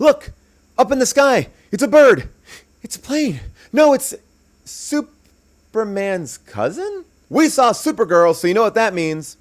Look, up in the sky. It's a bird. It's a plane. No, it's Superman's cousin? We saw Supergirl, so you know what that means.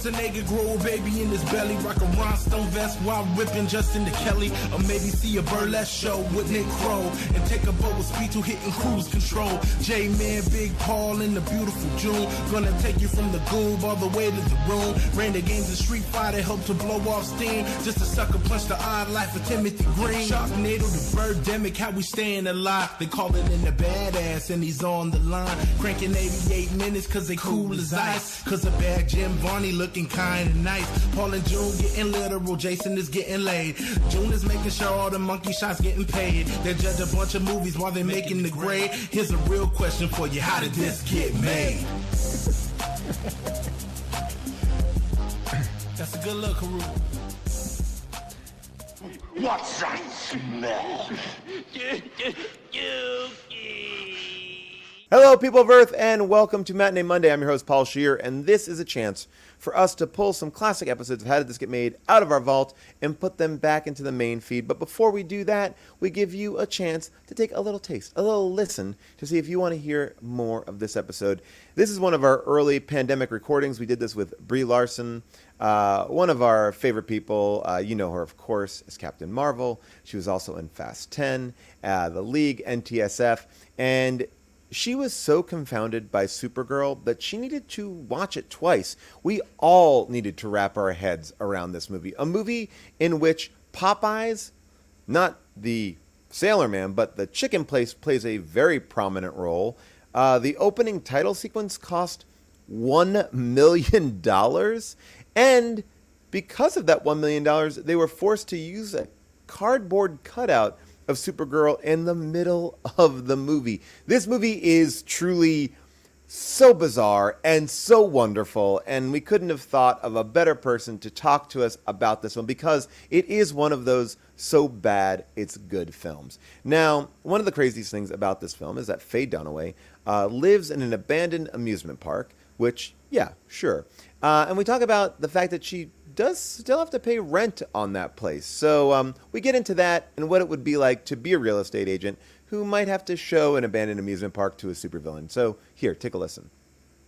The nigga grow a baby in his belly, rock a rhinestone vest while ripping Justin to Kelly, or maybe see a burlesque show with Nick Crow and take a boat with speed to hitting cruise control. J-Man, Big Paul in the beautiful June, gonna take you from the goob all the way to the room. Ran the games of Street Fighter, helped to blow off steam, just a sucker punch the odd life of Timothy Green. Sharknado, the birdemic, how we staying alive. They call it in the badass and he's on the line, cranking 88 minutes cause they cool as ice, cause a bad Jim Varney looking kind of nice. Paul and June getting literal, Jason is getting laid. June is making sure all the monkey shots getting paid. They judge a bunch of movies while they're making the grade. Here's a real question for you, how did this get made? That's a good look, Haru. What's that smell? Hello, people of Earth, and welcome to Matinee Monday. I'm your host, Paul Scheer, and this is a chance for us to pull some classic episodes of How Did This Get Made out of our vault and put them back into the main feed. But before we do that, we give you a chance to take a little taste, a little listen, to see if you want to hear more of this episode. This is one of our early pandemic recordings. We did this with Brie Larson, one of our favorite people. You know her, of course, as Captain Marvel. She was also in Fast 10, The League, NTSF, and she was so confounded by Supergirl that she needed to watch it twice. We all needed to wrap our heads around this movie. A movie in which Popeyes, not the Sailor Man, but the chicken place, plays a very prominent role. The opening title sequence cost $1 million. And because of that $1 million, they were forced to use a cardboard cutout of Supergirl in the middle of the movie. This movie is truly so bizarre and so wonderful, and we couldn't have thought of a better person to talk to us about this one because it is one of those so bad it's good films. Now, one of the craziest things about this film is that Faye Dunaway lives in an abandoned amusement park, which, yeah, sure. And we talk about the fact that she does still have to pay rent on that place. So we get into that and what it would be like to be a real estate agent who might have to show an abandoned amusement park to a supervillain. So here, take a listen.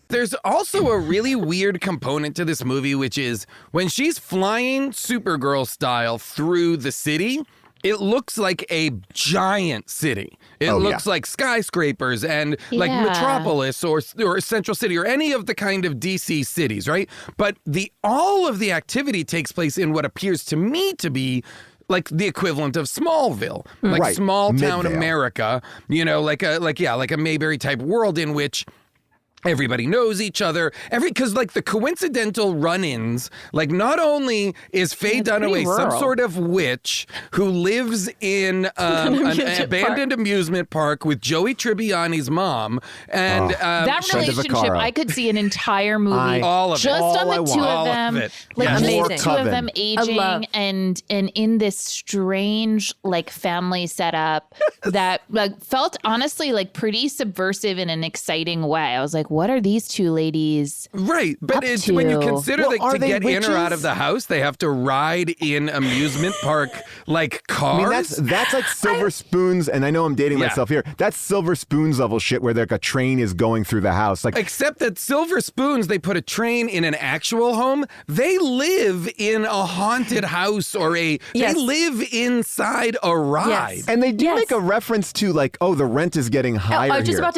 There's also a really weird component to this movie, which is when she's flying Supergirl style through the city, it looks like a giant city. It looks like skyscrapers and like Metropolis or Central City or any of the kind of DC cities, right? But all of the activity takes place in what appears to me to be like the equivalent of Smallville, like small town Midvale. America, you know, like a Mayberry type world in which everybody knows each other. Because like the coincidental run-ins, like not only is Faye Dunaway some sort of witch who lives in an abandoned amusement park with Joey Tribbiani's mom, and that relationship, I could see an entire movie all of just it. on the two of them, like Yes. the two of them aging and in this strange like family setup that like felt honestly like pretty subversive in an exciting way. I was like, what are these two ladies right? But it's when you consider that to get in or out of the house, they have to ride in amusement park like cars. I mean, that's like Silver Spoons, and I know I'm dating myself here. That's Silver Spoons level shit where like a train is going through the house. Like, except that Silver Spoons, they put a train in an actual home. They live in a haunted house or they live inside a ride. And they do make a reference to like, oh, the rent is getting higher. I was just about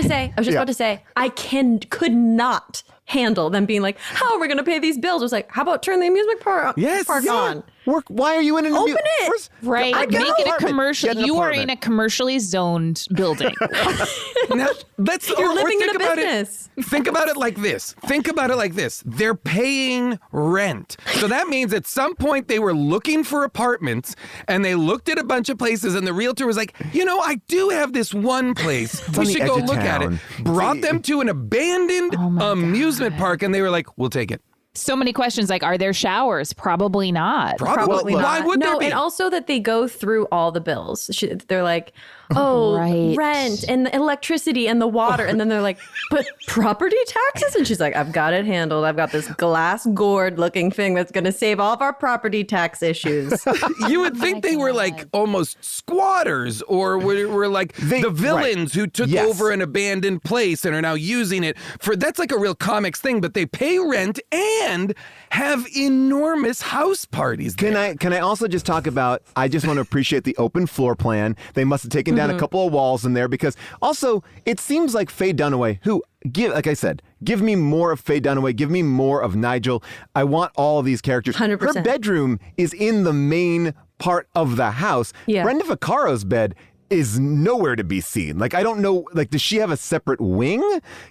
to say, I could not handle them being like, how are we going to pay these bills? It was like, how about turn the amusement park on? Why are you in an Open it. First, right? Make it a commercial. You are in a commercially zoned building. Now, You're living in a business. Think about it like this. They're paying rent. So that means at some point they were looking for apartments and they looked at a bunch of places and the realtor was like, you know, I do have this one place. We should go look at it. Brought them to an abandoned amusement park and they were like, we'll take it. So many questions like, are there showers? Probably not. Probably not. Why would there be? And also that they go through all the bills. They're like, oh, Right. rent and the electricity and the water. And then they're like, but property taxes? And she's like, I've got it handled. I've got this glass gourd looking thing that's going to save all of our property tax issues. You would think they were like almost squatters or were like the villains who took over an abandoned place and are now using it for, that's like a real comics thing, but they pay rent and have enormous house parties there. Can I also just talk about, I just want to appreciate the open floor plan. They must have taken down a couple of walls in there because also it seems like Faye Dunaway, who, like I said, give me more of Faye Dunaway, give me more of Nigel. I want all of these characters. 100%. Her bedroom is in the main part of the house. Yeah. Brenda Vaccaro's bed is nowhere to be seen. Like, I don't know, like, does she have a separate wing?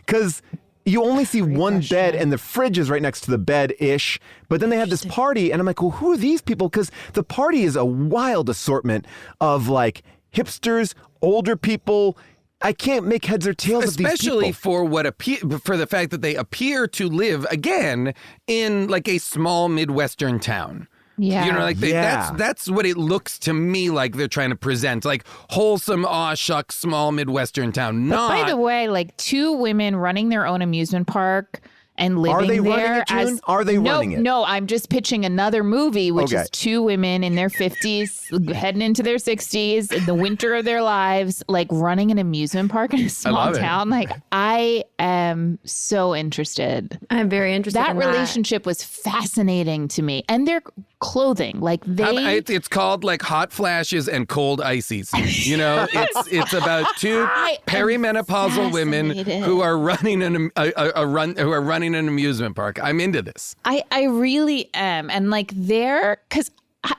Because you only see one bed and the fridge is right next to the bed-ish. But then they have this party and I'm like, well, who are these people? Because the party is a wild assortment of like hipsters, older people. I can't make heads or tails of these people. Especially for the fact that they appear to live again in like a small Midwestern town. Yeah. You know, like that's what it looks to me like they're trying to present, like wholesome, aw shucks, small Midwestern town. But by the way, like two women running their own amusement park and living Are they there running it, June? Are they running it? No, I'm just pitching another movie, which is two women in their 50s, heading into their 60s, in the winter of their lives, like running an amusement park in a small town. Like, I am so interested. I'm very interested That in relationship was fascinating to me. And their clothing, like it's called like hot flashes and cold ices. You know, it's about two perimenopausal women who are running running an amusement park. I'm into this. I really am. And like because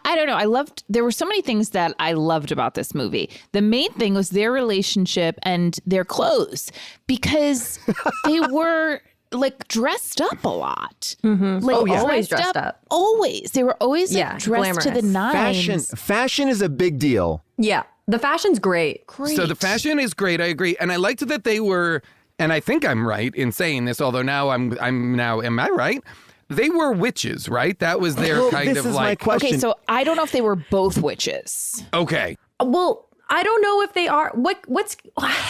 I don't know, there were so many things that I loved about this movie. The main thing was their relationship and their clothes, because they were like dressed up a lot. Like always dressed up. Always. They were always like, dressed to the nines. Fashion is a big deal. Yeah. The fashion's great. So the fashion is great. I agree. And I liked that they were, and I think I'm right in saying this, although now am I right? They were witches, right? That was their kind of like. My question. Okay, so I don't know if they were both witches. Okay. Well, I don't know if they are.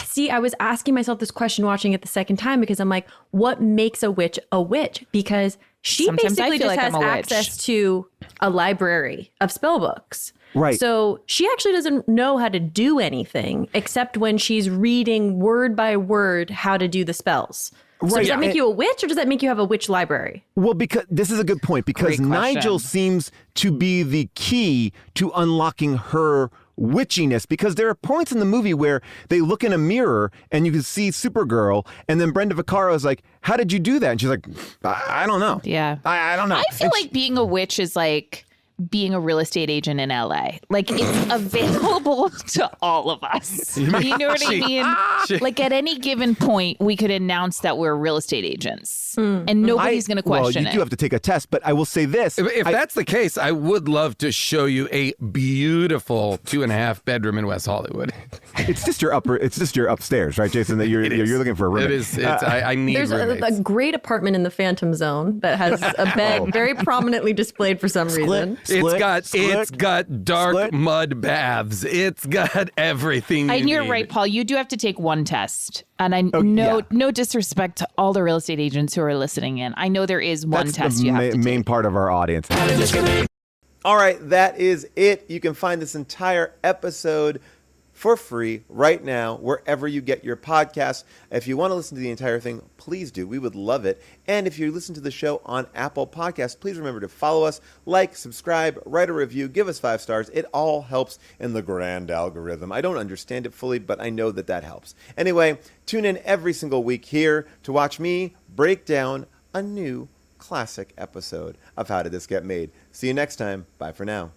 See, I was asking myself this question watching it the second time because I'm like, what makes a witch a witch? Because she Sometimes I basically feel just like has I'm a witch. access to a library of spell books. Right. So she actually doesn't know how to do anything except when she's reading word by word how to do the spells. So does that make you a witch, or does that make you have a witch library? Well, because this is a good point, because Nigel seems to be the key to unlocking her witchiness, because there are points in the movie where they look in a mirror and you can see Supergirl, and then Brenda Vaccaro is like, how did you do that? And she's like, I don't know. Yeah. I don't know. I feel like being a witch is like being a real estate agent in LA. Like, it's available to all of us. You know what I mean? Like, at any given point, we could announce that we're real estate agents. And nobody's going to question it. Well, you do have to take a test, but I will say this. If that's the case, I would love to show you a beautiful 2.5 bedroom in West Hollywood. It's just your upstairs, right, Jason? That you're looking for a roommate. It is. I need There's roommates. a great apartment in the Phantom Zone that has a bed very prominently displayed for some reason. It's got dark mud baths. It's got everything. And you're right, Paul. You do have to take one test. And no disrespect to all the real estate agents who are listening in. I know there is one test you have to take. Main part of our audience. All right, that is it. You can find this entire episode for free right now wherever you get your podcasts. If you want to listen to the entire thing, please do. We would love it. And if you listen to the show on Apple Podcasts, please remember to follow us, like, subscribe, write a review, give us 5 stars. It all helps in the grand algorithm. I don't understand it fully, but I know that helps. Anyway, tune in every single week here to watch me break down a new classic episode of How Did This Get Made. See you next time. Bye for now.